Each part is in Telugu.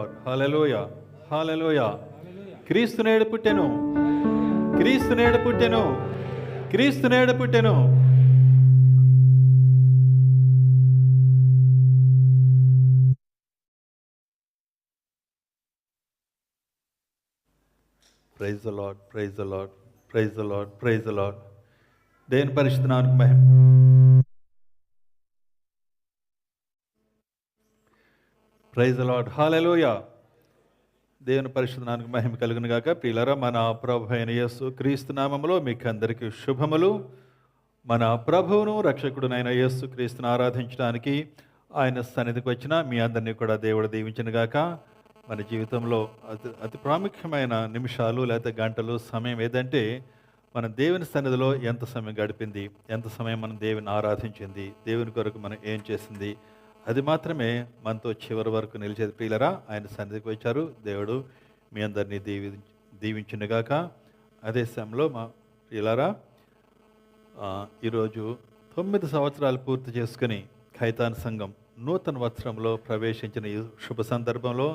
లార్డ్. హల్లెలూయా, హల్లెలూయా. క్రీస్తు నేడు పుట్టెను, క్రీస్తు నేడు పుట్టెను, క్రీస్తు నేడు పుట్టెను. Praise the lord, praise the lord, praise the lord, praise the lord. దేవుని పరిశుద్ధ నామమునకు మహిమ. ప్రైజ్ ద లార్డ్, హల్లెలూయా. దేవుని పరిశుద్ధ నామమునకు మహిమ కలుగును గాక. ప్రియులారా, మన ప్రభు అయిన యేసు క్రీస్తు నామములో మీకు అందరికీ శుభములు. మన ప్రభువును రక్షకుడునైన యేసు క్రీస్తును ఆరాధించడానికి ఆయన సన్నిధికి వచ్చిన మీ అందరినీ కూడా దేవుడు దీవించును గాక. మన జీవితంలో అతి ప్రాముఖ్యమైన నిమిషాలు లేకపోతే గంటలు సమయం ఏదంటే మన దేవుని సన్నిధిలో ఎంత సమయం గడిపింది, ఎంత సమయం మనం దేవుని ఆరాధించింది, దేవుని కొరకు మనం ఏం చేసింది, అది మాత్రమే మనతో చివరి వరకు నిలిచేది. ప్రియులరా, ఆయన సన్నిధికి వచ్చారు. దేవుడు మీ అందరినీ దీవించునుగాక. అదే సమయంలో మా ప్రియులరా, ఈరోజు 9 సంవత్సరాలు పూర్తి చేసుకుని ఖైతాన్ సంఘం నూతన వస్త్రంలో ప్రవేశించిన ఈ శుభ సందర్భంలో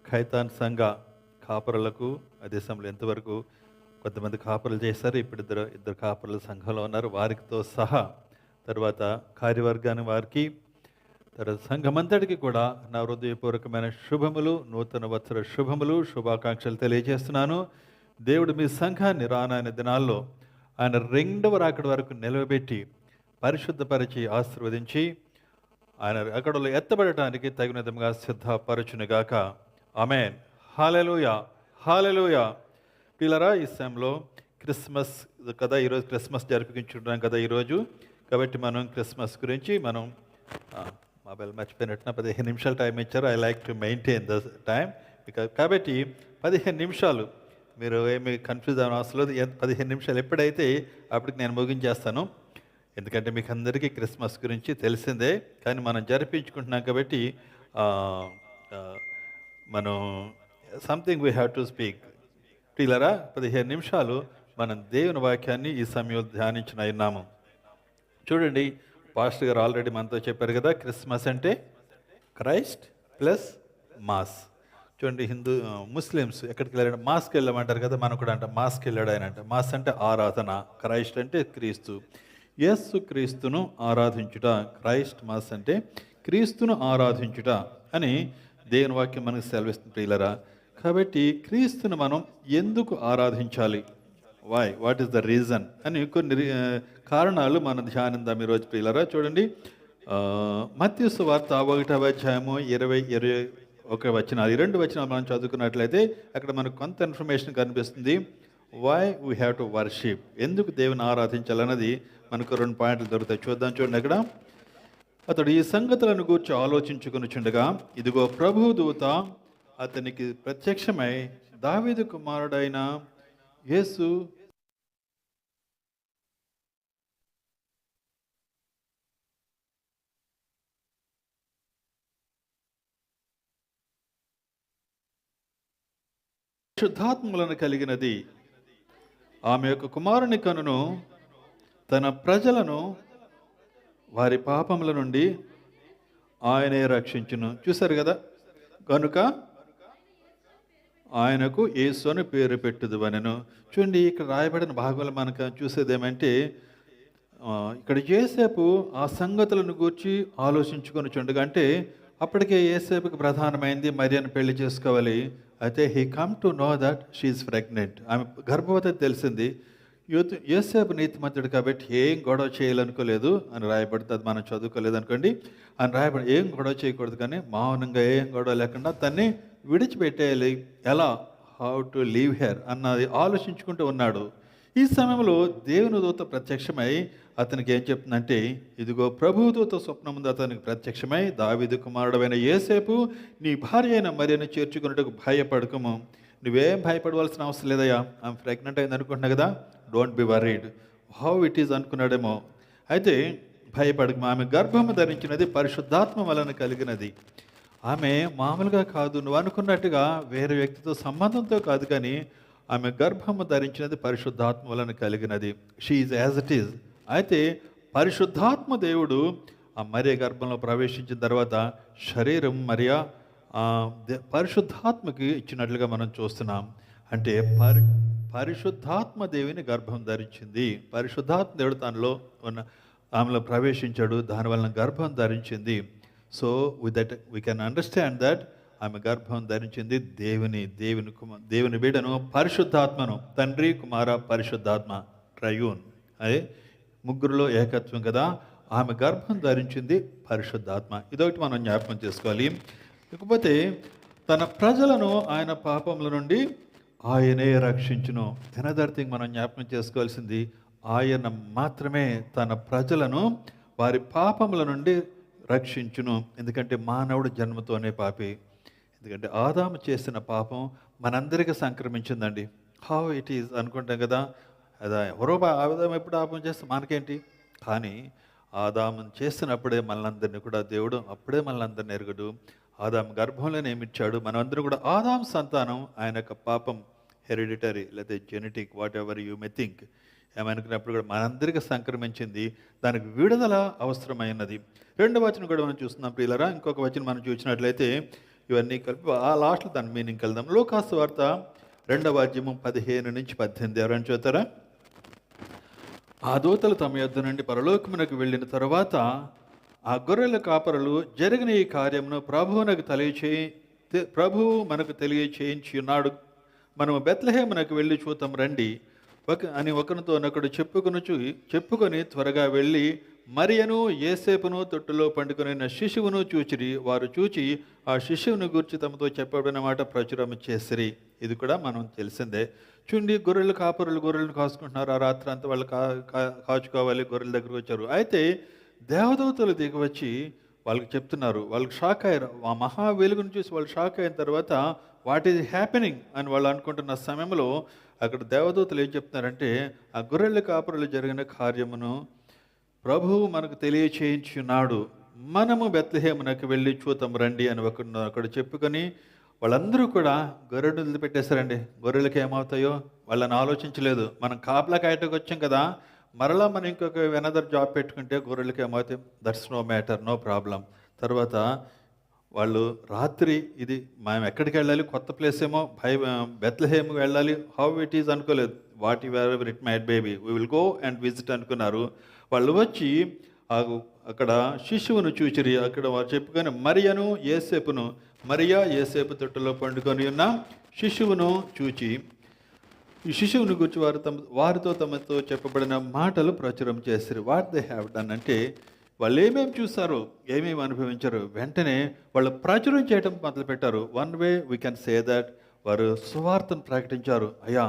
ఖైతాన్ సంఘ కాపరులకు అదే సమయంలో ఎంతవరకు కొంతమంది కాపరులు చేశారు. ఇప్పుడు ఇద్దరు కాపరుల సంఘంలో ఉన్నారు. వారితో సహా తర్వాత కార్యవర్గాన్ని వారికి తర్వాత సంఘమంతటికి కూడా నా హృదయపూర్వకమైన శుభములు, నూతన వత్సర శుభములు, శుభాకాంక్షలు తెలియజేస్తున్నాను. దేవుడు మీ సంఘాన్ని రానాయన దినాల్లో ఆయన 2వ రాకడ వరకు నిలవబెట్టి పరిశుద్ధపరిచి ఆశీర్వదించి ఆయన అక్కడలో ఎత్తబడటానికి తగిన విధంగా సిద్ధపరచునుగాక. ఆమేన్. హల్లెలూయా, హల్లెలూయా. పిల్లరా, ఈ సమయంలో క్రిస్మస్ కదా, ఈరోజు క్రిస్మస్ జరుపుకుంటున్నాం కదా ఈరోజు. కాబట్టి మనం క్రిస్మస్ గురించి మనం మొబైల్ మర్చిపోయినట్టున 15 నిమిషాలు టైం ఇచ్చారు. I like to maintain the time. కాబట్టి 15 నిమిషాలు మీరు ఏమి కన్ఫ్యూజ్ అవ్వడం అవసరం లేదు. 15 నిమిషాలు ఎప్పుడైతే అప్పటికి నేను ముగించేస్తాను. ఎందుకంటే మీకు అందరికీ క్రిస్మస్ గురించి తెలిసిందే, కానీ మనం జరిపించుకుంటున్నాం కాబట్టి మనం something we have to speak. పిల్లరా, 15 నిమిషాలు మనం దేవుని వాక్యాన్ని ఈ సమయంలో ధ్యానించిన ఉన్నాము. చూడండి, పాస్టర్ గారు ఆల్రెడీ మనతో చెప్పారు కదా, క్రిస్మస్ అంటే క్రైస్ట్ ప్లస్ మాస్. చూడండి, ముస్లిమ్స్ ఎక్కడికి వెళ్ళాడు, మాస్కి వెళ్ళమంటారు కదా, మనం కూడా అంటాం మాస్కి వెళ్ళాడు ఆయన అంటే. మాస్ అంటే ఆరాధన, క్రైస్ట్ అంటే క్రీస్తు, యేసు క్రీస్తును ఆరాధించుట. క్రైస్ట్ మాస్ అంటే క్రీస్తును ఆరాధించుట అని దేవుని వాక్యం మనకు సెలవిస్తుంది ప్రియులరా. కాబట్టి క్రీస్తును మనం ఎందుకు ఆరాధించాలి, వాట్ ఈస్ ద రీజన్ అని కొన్ని కారణాలు మనం ధ్యానిద్దాం ఈరోజు ప్రియులరా. చూడండి, మత్తయి సువార్త 1వ అధ్యాయము 20-21 వచనాలు, 2 వచనాలు మనం చదువుకున్నట్లయితే అక్కడ మనకు కొంత ఇన్ఫర్మేషన్ కనిపిస్తుంది. Why we have to worship, ఎందుకు దేవుని ఆరాధించాలన్నది మనకు 2 పాయింట్లు దొరుకుతాయి. చూద్దాం. చూడండి, అక్కడ అతడు ఈ సంగతులను గూర్చి ఆలోచించుకొనుచుండగా ఇదిగో ప్రభువు దూత అతనికి ప్రత్యక్షమై, దావీదు కుమారుడైన యేసు శుద్ధాత్మలను కలిగినది, ఆమె యొక్క కుమారుని కనును తన ప్రజలను వారి పాపముల నుండి ఆయనే రక్షించును. చూశారు కదా, కనుక ఆయనకు యేసు అని పేరు పెట్టుదువనెను. చూడండి, ఇక్కడ రాయబడిన భాగంలో మనకు చూసేది ఏమంటే, ఇక్కడ యేసేపు ఆ సంగతులను గూర్చి ఆలోచించుకొని చుండగా, అంటే అప్పటికే యేసేపుకి ప్రధానమైంది మరియను పెళ్లి చేసుకోవాలి. అయితే he come to know that she is pregnant, ఆమె గర్భవతి తెలిసింది. యేసేపు నీతిమంతుడు కాబట్టి ఏం గొడవ చేయాలనుకోలేదు అని రాయబడుతుంది. అది మనం చదువుకోలేదు అనుకోండి, అని రాయబడి ఏం గొడవ చేయకూడదు, కానీ మౌనంగా ఏం గొడవ లేకుండా తన్ని విడిచిపెట్టేయాలి, ఎలా, హౌ టు లీవ్ హెర్ అన్నది ఆలోచించుకుంటూ ఉన్నాడు. ఈ సమయంలో దేవుని దూత ప్రత్యక్షమై అతనికి ఏం చెప్తుందంటే, ఇదిగో ప్రభువు దూత స్వప్నం ముందు అతనికి ప్రత్యక్షమై, దావీదు కుమారుడైన యేసేపు, నీ భార్య అయిన మరియను చేర్చుకున్నట్టుకు భయపడకము. నువ్వేం భయపడవలసిన అవసరం లేదయ్యా, ఆమె ప్రెగ్నెంట్ అయింది అనుకుంటున్నా కదా, don't be worried, how it is అనుకున్నాడేమో. అయితే భయపడకము, ఆమె గర్భము ధరించినది పరిశుద్ధాత్మ వలన కలిగినది. ఆమె మామూలుగా కాదు, నువ్వు అనుకున్నట్టుగా వేరే వ్యక్తితో సంబంధంతో కాదు, కానీ ఆమె గర్భము ధరించినది పరిశుద్ధాత్మ వలన కలిగినది. She is as it is. అయితే పరిశుద్ధాత్మ దేవుడు ఆ మరియ గర్భంలో ప్రవేశించిన తర్వాత శరీరం మరియా పరిశుద్ధాత్మకి ఇచ్చినట్లుగా మనం చూస్తున్నాం. అంటే పరిశుద్ధాత్మ దేవుని గర్భం ధరించింది. పరిశుద్ధాత్మ దేవుడు తనలో ఉన్న ఆమెలో ప్రవేశించాడు, దానివలన గర్భం ధరించింది. So with that we can understand that ఆమె గర్భం ధరించింది దేవుని బిడ్డను, పరిశుద్ధాత్మను, తండ్రి కుమార పరిశుద్ధాత్మ ట్రయూన్, అదే ముగ్గురులో ఏకత్వం కదా. ఆమె గర్భం ధరించింది పరిశుద్ధాత్మ. ఇదొకటి మనం జ్ఞాపకం చేసుకోవాలి. ఇకపోతే తన ప్రజలను ఆయన పాపముల నుండి ఆయనే రక్షించును. అనదర్ థింగ్ మనం జ్ఞాపకం చేసుకోవాల్సింది, ఆయన మాత్రమే తన ప్రజలను వారి పాపముల నుండి రక్షించును. ఎందుకంటే మానవుడు జన్మతోనే పాపి. ఎందుకంటే ఆదాము చేసిన పాపం మనందరికీ సంక్రమించిందండి. హౌ ఇట్ ఈజ్ అనుకుంటాం కదా, అదా ఎవరో ఆదాము ఎప్పుడు పాపం చేస్తే మనకేంటి, కానీ ఆదాము చేసినప్పుడే మనందరినీ కూడా దేవుడు అప్పుడే మనందరిని ఎరుగుడు. ఆదాము గర్భంలోనే ఏమిచ్చాడు. మనందరూ కూడా ఆదాము సంతానం. ఆయన యొక్క పాపం హెరిడిటరీ లేదా genetic, whatever you may think, ఏమనుకున్నప్పుడు కూడా మనందరికీ సంక్రమించింది. దానికి విడుదల అవసరమైనది. రెండవ వచనం కూడా మనం చూస్తున్నాం ప్రియులారా. ఇంకొక వచనం మనం చూసినట్లయితే ఇవన్నీ కలిపి ఆ లాస్ట్లో దాని మీనింగ్ వెళ్దాం. లూకాసు వార్త 2వ అధ్యాయం 15 నుంచి 18 ఎవరైనా చూస్తారా? ఆ దూతలు తమ యొద్ద నుండి పరలోకమునకు వెళ్ళిన తరువాత ఆ గొర్రెల కాపరులు జరిగిన ఈ కార్యమును ప్రభువు మనకు తెలియచేయించి ఉన్నాడు. మనము బెత్లెహేమునకు వెళ్ళి చూద్దాం రండి అని ఒకరితో ఒకడు చెప్పుకొని త్వరగా వెళ్ళి మరియను యేసేపును తొట్టులో పండుకొనిన శిశువును చూచిరి. వారు చూచి ఆ శిశువును గూర్చి తమతో చెప్పబడిన మాట ప్రచురం చేసిరి. ఇది కూడా మనం తెలిసిందే. చూడండి, గొర్రెలు కాపరులు గొర్రెలను కాసుకుంటున్నారు. ఆ రాత్రి అంతా వాళ్ళు కాచుకోవాలి. గొర్రెల దగ్గరకు వచ్చారు. అయితే దేవదూతలు దిగివచ్చి వాళ్ళకి చెప్తున్నారు. వాళ్ళకి షాక్ అయ్యారు. ఆ మహా వెలుగును చూసి వాళ్ళు షాక్ అయిన తర్వాత వాట్ ఈజ్ హ్యాపెనింగ్ అని వాళ్ళు అనుకుంటున్న సమయంలో అక్కడ దేవదూతలు ఏం చెప్తున్నారంటే, ఆ గొర్రెల కాపరులు జరిగిన కార్యమును ప్రభువు మనకు తెలియచేయించున్నాడు. మనము బెత్లెహేమునకు వెళ్ళి చూద్దాం రండి అని అక్కడ చెప్పుకొని వాళ్ళందరూ కూడా గొర్రెలు వదిలిపెట్టేశారండి. గొర్రెలకి ఏమవుతాయో వాళ్ళని ఆలోచించలేదు. మనం కాపలా కాయటకు వచ్చాం కదా, మరలా మనం ఇంకొక వెనదర్ జాబ్ పెట్టుకుంటే గొర్రెలకి ఏమవుతాయి, that's no matter, no problem. తర్వాత వాళ్ళు రాత్రి ఇది మేము ఎక్కడికి వెళ్ళాలి, కొత్త ప్లేస్ ఏమో బెత్లెహేమ్కి వెళ్ళాలి, హౌ ఇట్ ఈజ్ అనుకోలేదు. What ever it might baby we will go and visit అనుకున్నారు. వాళ్ళు వచ్చి అక్కడ శిశువును చూచిరి. అక్కడ వారు చెప్పుకొని మరియా యేసేపు తొట్టులో పండుకొని ఉన్న శిశువును చూచి ఈ శిశువుని గురించి వారితో తమతో చెప్పబడిన మాటలు ప్రచురం చేశారు. వాట్ దే హ్యావ్ డన్ అంటే వాళ్ళు ఏమేమి చూస్తారు, ఏమేమి అనుభవించారు, వెంటనే వాళ్ళు ప్రచురం చేయడం మొదలుపెట్టారు. One way we can say that వారు సువార్తను ప్రకటించారు. అయ్యా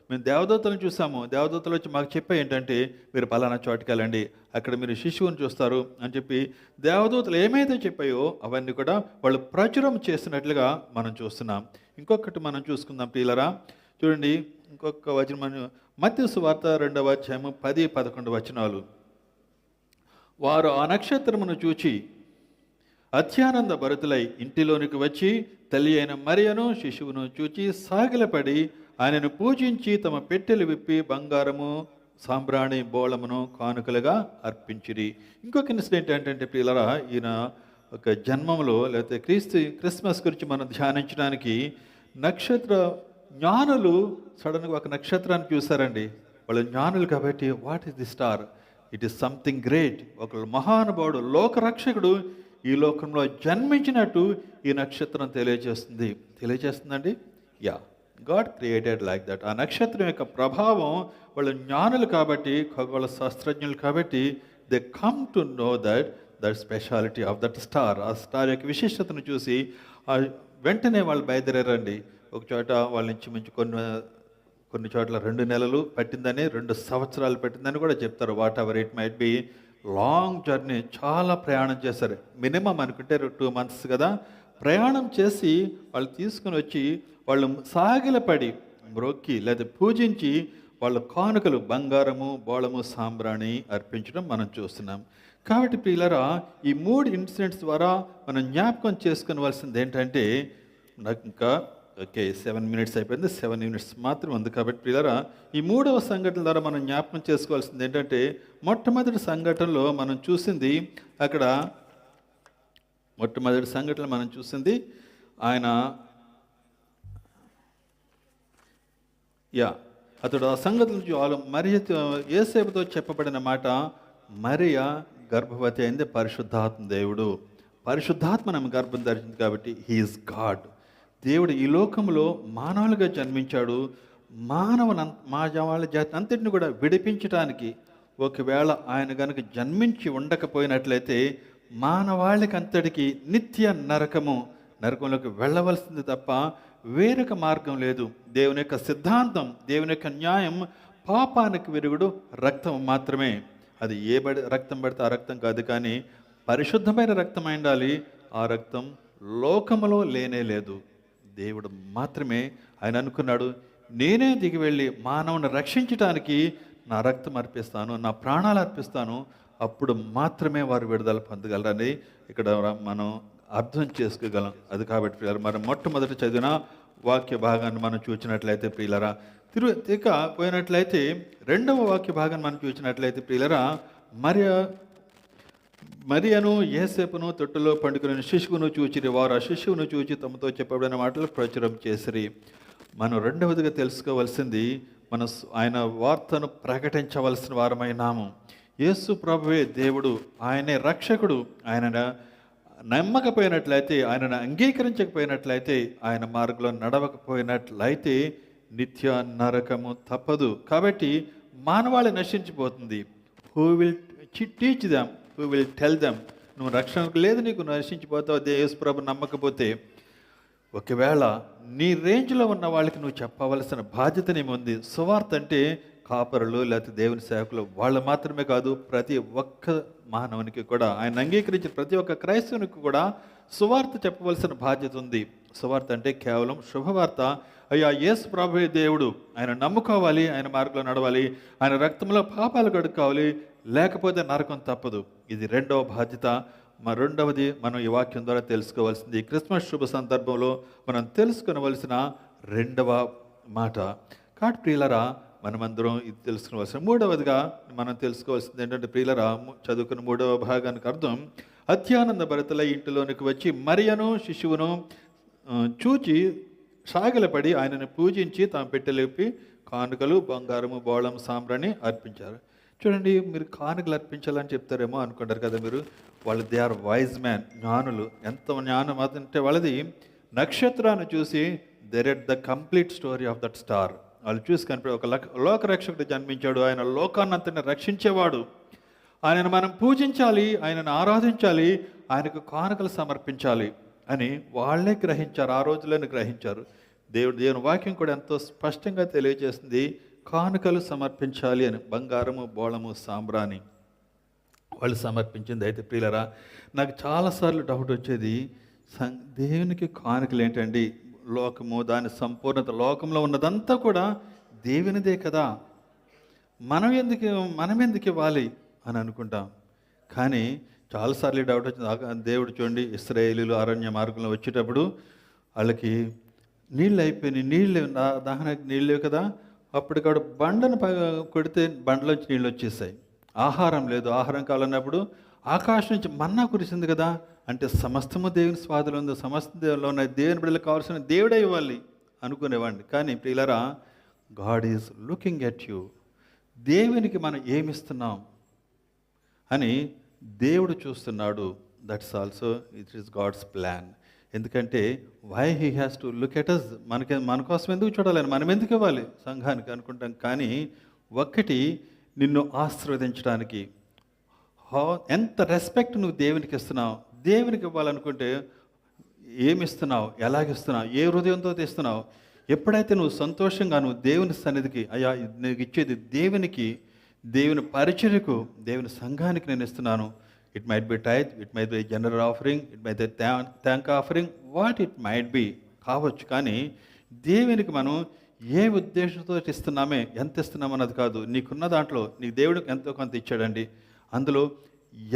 మేము దేవదూతలను చూసాము, దేవదూతలు వచ్చి మాకు చెప్పే ఏంటంటే మీరు పలానా చోటుకి వెళ్ళండి, అక్కడ మీరు శిశువుని చూస్తారు అని చెప్పి దేవదూతలు ఏమైతే చెప్పాయో అవన్నీ కూడా వాళ్ళు ప్రచురం చేసినట్లుగా మనం చూస్తున్నాం. ఇంకొకటి మనం చూసుకుందాం ప్రియులరా. చూడండి, ఇంకొక వచనం మనం మత్తయి సువార్త 2వ అధ్యాయం 10-11 వచనాలు. వారు ఆ నక్షత్రమును చూచి అత్యానంద భరితులై ఇంటిలోనికి వచ్చి తల్లి అయిన మరియను శిశువును చూచి సాగిలపడి ఆయనను పూజించి తమ పెట్టెలు విప్పి బంగారము సాంబ్రాణి బోళమును కానుకలుగా అర్పించిరి. ఇంకొక ఇన్సిడెంట్ ఏంటంటే ప్రియులరా, ఈయన ఒక జన్మంలో లేకపోతే క్రిస్మస్ గురించి మనం ధ్యానించడానికి జ్ఞానులు సడన్గా ఒక నక్షత్రాన్ని చూశారండి. వాళ్ళు జ్ఞానులు కాబట్టి what is the star, it is something great. ఒక మహానుభావుడు లోకరక్షకుడు ఈ లోకంలో జన్మించినట్టు ఈ నక్షత్రం తెలియజేస్తుందండి. Yeah, God created like that. ఆ నక్షత్రం యొక్క ప్రభావం, వాళ్ళు జ్ఞానులు కాబట్టి, ఖగోళ శాస్త్రజ్ఞులు కాబట్టి they come to know that speciality of that star. ఆ స్టార్ యొక్క విశిష్టతను చూసి వెంటనే వాళ్ళు బయలుదేరారండి. ఒక చోట వాళ్ళ నుంచి మించి కొన్ని చోట్ల 2 నెలలు పట్టిందని, 2 సంవత్సరాలు పట్టిందని కూడా చెప్తారు. What ever it might be, long journey, చాలా ప్రయాణం చేశారు. మినిమం అనుకుంటే 2 months కదా. ప్రయాణం చేసి వాళ్ళు తీసుకుని వచ్చి వాళ్ళు సాగిలపడి మ్రొక్కి లేదా పూజించి వాళ్ళ కానుకలు బంగారము బోళము సాంబ్రాణి అర్పించడం మనం చూస్తున్నాం. కాబట్టి ప్రియులరా, ఈ 3 ఇన్సిడెంట్స్ ద్వారా మనం జ్ఞాపకం చేసుకోవాల్సింది ఏంటంటే, నాకు ఇంకా 7 minutes అయిపోయింది, 7 minutes మాత్రం ఉంది. కాబట్టి ప్రియులరా, ఈ 3వ సంఘటన ద్వారా మనం జ్ఞాపకం చేసుకోవాల్సింది ఏంటంటే, మొట్టమొదటి సంఘటనలో మనం చూసింది అక్కడ మొట్టమొదటి సంఘటన మనం చూసింది ఆయన అతడు ఆ సంగతుల నుంచి మరియ యేసేపుతో చెప్పబడిన మాట, మరియ గర్భవతి అయింది పరిశుద్ధాత్మ దేవుడు. పరిశుద్ధాత్మ నమ్మ గర్భం ధరించింది కాబట్టి హీఈస్ గాడ్. దేవుడు ఈ లోకంలో మానవులుగా జన్మించాడు. వాళ్ళ జాతి అంతటిని కూడా విడిపించడానికి. ఒకవేళ ఆయన కనుక జన్మించి ఉండకపోయినట్లయితే మానవాళికి అంతటికి నిత్య నరకంలోకి వెళ్ళవలసింది తప్ప వేరొక మార్గం లేదు. దేవుని యొక్క సిద్ధాంతం, దేవుని యొక్క న్యాయం పాపానికి విరుగుడు రక్తం మాత్రమే. అది రక్తం పడితే ఆ రక్తం కాదు, కానీ పరిశుద్ధమైన రక్తం ఉండాలి. ఆ రక్తం లోకములో లేనే లేదు. దేవుడు మాత్రమే ఆయన అనుకున్నాడు, నేనే దిగి వెళ్ళి మానవుని రక్షించటానికి నా రక్తం అర్పిస్తాను, నా ప్రాణాలు అర్పిస్తాను, అప్పుడు మాత్రమే వారు విడుదల పొందగలరని ఇక్కడ మనం అర్థం చేసుకోగలం. అది కాబట్టి ప్రియులరా, మనం మొట్టమొదటి చదివిన వాక్య భాగాన్ని మనం చూసినట్లయితే ప్రియులరా, ఇక పోయినట్లయితే రెండవ వాక్య భాగాన్ని మనం చూసినట్లయితే ప్రియులరా, మరియను యేసేపును తొట్టులో పండుకుని శిశువును చూచిరి. వారు ఆ శిశువును చూచి తమతో చెప్పబడిన మాటలు ప్రచురం చేసిరి. మనం రెండవదిగా తెలుసుకోవాల్సింది, మనం ఆయన వార్తను ప్రకటించవలసిన వారమైనాము. యేసు ప్రభువే దేవుడు, ఆయనే రక్షకుడు. ఆయన నమ్మకపోయినట్లయితే, ఆయనను అంగీకరించకపోయినట్లయితే, ఆయన మార్గంలో నడవకపోయినట్లయితే నిత్య నరకము తప్పదు. కాబట్టి మానవాళి నశించిపోతుంది. Who will teach them, who will tell them, నువ్వు రక్షణకు లేదు, నీకు నశించిపోతావు యేసు ప్రభు నమ్మకపోతే. ఒకవేళ నీ రేంజ్లో ఉన్న వాళ్ళకి నువ్వు చెప్పవలసిన బాధ్యత నేముంది. సువార్త అంటే కాపరులు లేకపోతే దేవుని సేవకులు వాళ్ళు మాత్రమే కాదు, ప్రతి ఒక్క మానవునికి కూడా, ఆయన అంగీకరించిన ప్రతి ఒక్క క్రైస్తవునికి కూడా సువార్త చెప్పవలసిన బాధ్యత ఉంది. సువార్త అంటే కేవలం శుభవార్త. అయ్యా యేసు ప్రభువే దేవుడు, ఆయన నమ్ముకోవాలి, ఆయన మార్గంలో నడవాలి, ఆయన రక్తంలో పాపాలు కడుక్కోవాలి, లేకపోతే నరకం తప్పదు. ఇది రెండవ బాధ్యత. రెండవది మనం ఈ వాక్యం ద్వారా తెలుసుకోవాల్సింది, క్రిస్మస్ శుభ సందర్భంలో మనం తెలుసుకోవలసిన రెండవ మాట. కాబట్టి ప్రియులరా, మనమందరం ఇది తెలుసుకోవాల్సిన మూడవదిగా మనం తెలుసుకోవాల్సింది ఏంటంటే ప్రియులరా, చదువుకున్న మూడవ భాగానికి అర్థం, అత్యానంద భరితుల ఇంటిలోనికి వచ్చి మరియను శిశువును చూచి సాగిలపడి ఆయనను పూజించి తాము పెట్టెలేపి కానుకలు, బంగారము, బోళం, సాంబ్రాణి అర్పించారు. చూడండి, మీరు కానుకలు అర్పించాలని చెప్తారేమో అనుకుంటారు కదా మీరు. వాళ్ళు దే ఆర్ వైజ్ మ్యాన్, జ్ఞానులు. ఎంత జ్ఞానం అంటే వాళ్ళది, నక్షత్రాన్ని చూసి they read the complete story of that star. వాళ్ళు చూసి కనిపి ఒక లోకరక్షకుడు జన్మించాడు, ఆయన లోకాన్నంతని రక్షించేవాడు, ఆయనను మనం పూజించాలి, ఆయనను ఆరాధించాలి, ఆయనకు కానుకలు సమర్పించాలి అని వాళ్ళే గ్రహించారు, ఆ రోజుల్లోనే గ్రహించారు. దేవుని వాక్యం కూడా ఎంతో స్పష్టంగా తెలియజేస్తుంది, కానుకలు సమర్పించాలి అని. బంగారము, బోళము, సాంబ్రాణి వాళ్ళు సమర్పించింది. అయితే ప్రియులరా, నాకు చాలాసార్లు డౌట్ వచ్చేది, దేవునికి కానుకలు ఏంటండి? లోకము, దాని సంపూర్ణత, లోకంలో ఉన్నదంతా కూడా దేవునిదే కదా, మనం ఎందుకు ఇవ్వాలి అని అనుకుంటాం. కానీ చాలాసార్లు డౌట్ వచ్చింది. దేవుడు చూడండి, ఇశ్రాయేలీయులు అరణ్య మార్గంలో వచ్చేటప్పుడు వాళ్ళకి నీళ్ళు అయిపోయినాయి, దాహానికి నీళ్ళు లేవు కదా, అప్పటికాడు బండను కొడితే బండలోంచి నీళ్ళు వచ్చేసాయి. ఆహారం లేదు, ఆహారం కావాలన్నప్పుడు ఆకాశం నుంచి మన్నా కురిసింది కదా, అంటే సమస్తము దేవుని స్వాధీనంలో ఉంది, సమస్త దేవుల్లో ఉన్న దేవుని బిడ్డలకు కావాల్సిన దేవుడే ఇవ్వాలి అనుకునేవాడిని. కానీ ప్రియులరా, God is looking at you. దేవునికి మనం ఏమిస్తున్నాం అని దేవుడు చూస్తున్నాడు. That's also it is God's plan. ఎందుకంటే why he has to look at us, మన కోసం ఎందుకు చూడాలని, మనం ఎందుకు ఇవ్వాలి సంఘానికి అనుకుంటాం. కానీ ఒక్కటి, నిన్ను ఆశీర్వదించడానికి ఎంత రెస్పెక్ట్ నువ్వు దేవునికి ఇస్తున్నావు. దేవునికి ఇవ్వాలనుకుంటే ఏమిస్తున్నావు, ఎలాగిస్తున్నావు, ఏ హృదయంతో ఇస్తున్నావు. ఎప్పుడైతే నువ్వు సంతోషంగా నువ్వు దేవుని సన్నిధికి, అయ్యా నీకు ఇచ్చేది దేవునికి, దేవుని పరిచర్యకు, దేవుని సంఘానికి నేను ఇస్తున్నాను. It might be tithe, it might be general offering, it might be thank offering, what it might be కావచ్చు. కానీ దేవునికి మనం ఏ ఉద్దేశంతో ఇస్తున్నామే, ఎంత ఇస్తున్నామన్నది కాదు. నీకున్న దాంట్లో నీకు దేవుడికి ఎంతో కొంత ఇచ్చాడండి, అందులో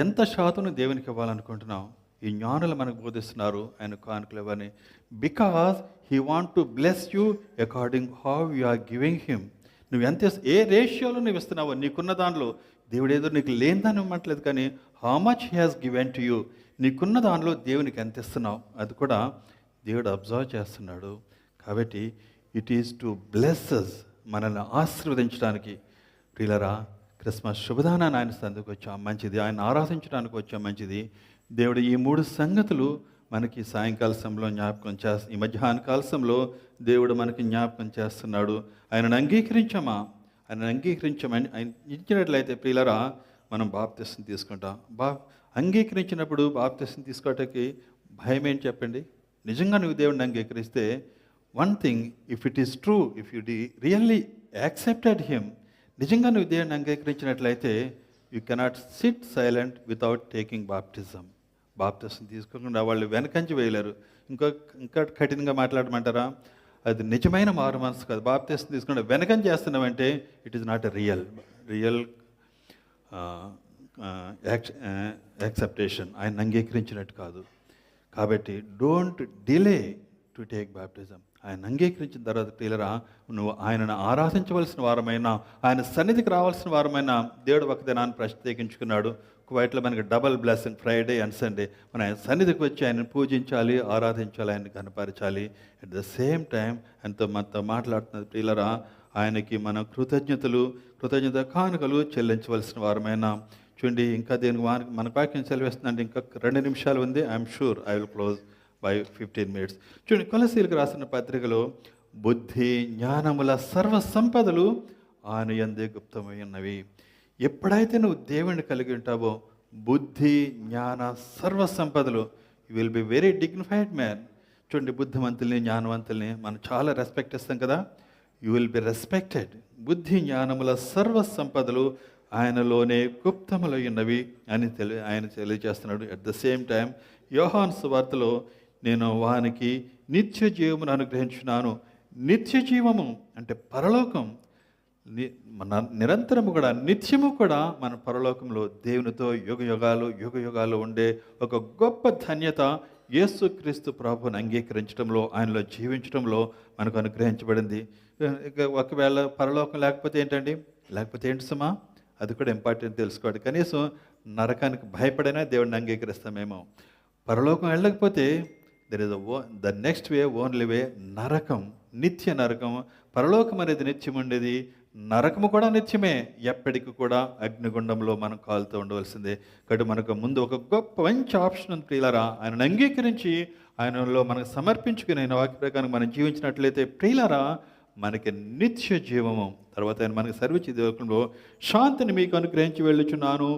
ఎంత శాతం దేవునికి ఇవ్వాలనుకుంటున్నావు. ఈ జ్ఞానులు మనకు బోధిస్తున్నారు ఆయన కానుకలు ఇవ్వని. Because he want to bless you according how you are giving him. నువ్వు ఎంత, ఏ రేషియోలో నువ్వు ఇస్తున్నావో, నీకున్న దాంట్లో దేవుడు ఏదో నీకు లేనిదాన్ని ఇవ్వట్లేదు, కానీ how much he has given to you, నీకున్న దానిలో దేవునికి ఎంత ఇస్తున్నావు అది కూడా దేవుడు అబ్జర్వ్ చేస్తున్నాడు. కాబట్టి ఇట్ ఈస్ టు బ్లెస్సెస్, మనల్ని ఆశీర్వదించడానికి. ప్రియులరా, క్రిస్మస్ శుభదానాన్ని ఆయన సందుకు వచ్చాం మంచిది, ఆయన ఆరాధించడానికి వచ్చాం మంచిది. దేవుడు ఈ 3 సంగతులు మనకి సాయంకాల సమయంలో జ్ఞాపకం చేస్తా, ఈ మధ్యాహ్న కాల సమయంలో దేవుడు మనకి జ్ఞాపకం చేస్తున్నాడు. ఆయనను అంగీకరించామా? ఆయనను అంగీకరించామని ఆయన ఇచ్చినట్లయితే ప్రియులరా మనం బాప్తిసం తీసుకుంటాం. అంగీకరించినప్పుడు బాప్తిసం తీసుకోవటానికి భయం ఏంటి చెప్పండి? నిజంగా నువ్వు దేవుడిని అంగీకరిస్తే, one thing, if it is true, if you really accepted him, నిజంగా నువ్వు దేవుడిని అంగీకరించినట్లయితే you cannot sit silent without taking baptism. Baptism తీసుకోకుండా వాళ్ళు వెనకంచి వేయలేరు. ఇంకా కఠినంగా మాట్లాడమంటారా? అది నిజమైన మారు మనసు కాదు. బాప్టిజం తీసుకుంటే వెనకం చేస్తున్నామంటే it is not a real acceptation, ఆయన అంగీకరించినట్టు కాదు. కాబట్టి don't delay to take baptism. ఆయన అంగీకరించిన తర్వాత ప్రియులరా, నువ్వు ఆయనను ఆరాధించవలసిన వారమైనా, ఆయన సన్నిధికి రావాల్సిన వారమైనా దేవుడు ఒక దినాన్ని ప్రత్యేకించుకున్నాడు. కువైట్లో మనకి double blessing, Friday and Sunday. మన ఆయన సన్నిధికి వచ్చి ఆయనను పూజించాలి, ఆరాధించాలి, ఆయన కనపరచాలి. అట్ ద సేమ్ టైం మనతో మాట్లాడుతున్నది ప్రియులరా, ఆయనకి మన కృతజ్ఞత కానుకలు చెల్లించవలసిన వారమైనా. చూడండి, ఇంకా దేనికి మన వాక్యం సెలవిస్తుందంటే ఇంకా 2 నిమిషాలు ఉంది. I'm sure I will close by 15 minutes. చూడండి, కొలసీలకు రాసిన పత్రికలో బుద్ధి జ్ఞానముల సర్వ సంపదలు ఆయన యందే గుప్తమై ఉన్నవి. ఎప్పుడైతే నువ్వు దేవుని కలిగి ఉంటావో, బుద్ధి జ్ఞాన సర్వ సంపదలు, you will be very dignified man. చూడండి, బుద్ధిమంతుల్ని జ్ఞానవంతుల్ని మనం చాలా రెస్పెక్ట్ ఇస్తాం కదా. You will be respected. బుద్ధి జ్ఞానముల సర్వ సంపదలు ఆయనలోనే గుప్తములై ఉన్నవి అని ఆయన తెలియజేస్తున్నాడు. అట్ ద సేమ్ టైం యోహాను సువార్తలో నేను వానికి నిత్య జీవమును అనుగ్రహించున్నాను. నిత్య జీవము అంటే పరలోకం, నిరంతరము కూడా నిత్యము కూడా మన పరలోకంలో దేవునితో యుగయుగాలు ఉండే ఒక గొప్ప ధన్యత యేసుక్రీస్తు ప్రభువుని అంగీకరించడంలో, ఆయనలో జీవించడంలో మనకు అనుగ్రహించబడింది. ఒకవేళ పరలోకం లేకపోతే ఏంటండి? లేకపోతే ఏంటి సుమా? అది కూడా ఇంపార్టెంట్ తెలుసుకోండి. కనీసం నరకానికి భయపడినా దేవుడిని అంగీకరిస్తామేమో. పరలోకం వెళ్ళకపోతే there is the next way, only way, నరకం, నిత్య నరకం. పరలోకం అనేది నిత్యం ఉండేది, నరకము కూడా నిత్యమే, ఎప్పటికి కూడా అగ్నిగుండంలో మనం కాలుతూ ఉండవలసిందే. కాబట్టి మనకు ముందు ఒక గొప్ప మంచి ఆప్షన్ ఉంది ప్రియులారా. ఆయనను అంగీకరించి ఆయనలో మనకు సమర్పించుకుని ఆయన వాక్య ప్రకారం మనం జీవించినట్లయితే ప్రియులారా మనకి నిత్య జీవము. తర్వాత ఆయన మనకి సర్వించి దేవులో శాంతిని మీకు అనుగ్రహించి వెళ్ళుచున్నాను,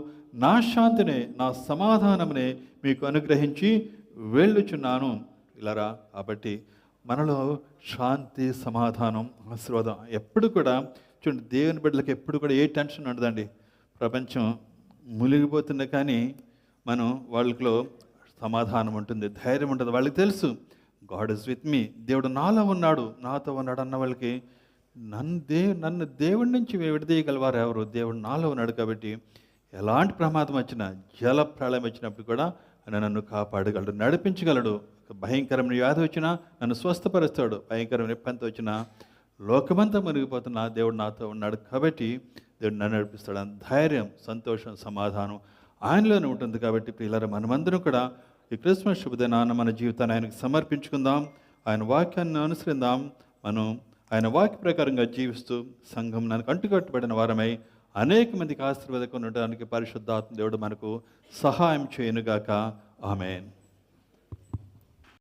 నా శాంతిని, నా సమాధానమునే మీకు అనుగ్రహించి వెళ్ళుచున్నాను. ఇలారా, కాబట్టి మనలో శాంతి, సమాధానం, ఆశీర్వాదం ఎప్పుడు కూడా చూడండి. దేవుని బిడ్డలకు ఎప్పుడు కూడా ఏ టెన్షన్ ఉండదండి. ప్రపంచం మునిగిపోతుంది, కానీ మనం వాళ్ళలో సమాధానం ఉంటుంది, ధైర్యం ఉంటుంది. వాళ్ళకి తెలుసు గాడ్ ఇస్ విత్ మీ, దేవుడు నాలో ఉన్నాడు, నాతో ఉన్నాడు అన్న వాళ్ళకి నన్ను దేవుడి నుంచి విడదీయగలవారు ఎవరు? దేవుడు నాలో ఉన్నాడు. కాబట్టి ఎలాంటి ప్రమాదం వచ్చినా, జల ప్రళయం వచ్చినప్పుడు కూడా ఆయన నన్ను కాపాడగలడు, నడిపించగలడు. భయంకరమైన వ్యాధి వచ్చినా నన్ను స్వస్థపరుస్తాడు, భయంకరమైన ఇబ్బంది వచ్చినా, లోకమంతా మునిగిపోతున్నా దేవుడు నాతో ఉన్నాడు కాబట్టి దేవుడు నన్ను నడిపిస్తాడు. ధైర్యం, సంతోషం, సమాధానం ఆయనలోనే ఉంటుంది. కాబట్టి ప్రియులారా, మనమందరం కూడా ఈ క్రిస్మస్ శుభదినాన మన జీవితాన్ని ఆయనకు సమర్పించుకుందాం, ఆయన వాక్యాన్ని అనుసరిద్దాం. మనం ఆయన వాక్య ప్రకారంగా జీవిస్తూ సంఘం నాకు అంటుకట్టుబడిన వారమై అనేక మందికి ఆశీర్వాదం ఉండడానికి పరిశుద్ధాత్మ దేవుడు మనకు సహాయం చేయనుగాక. ఆమేన్.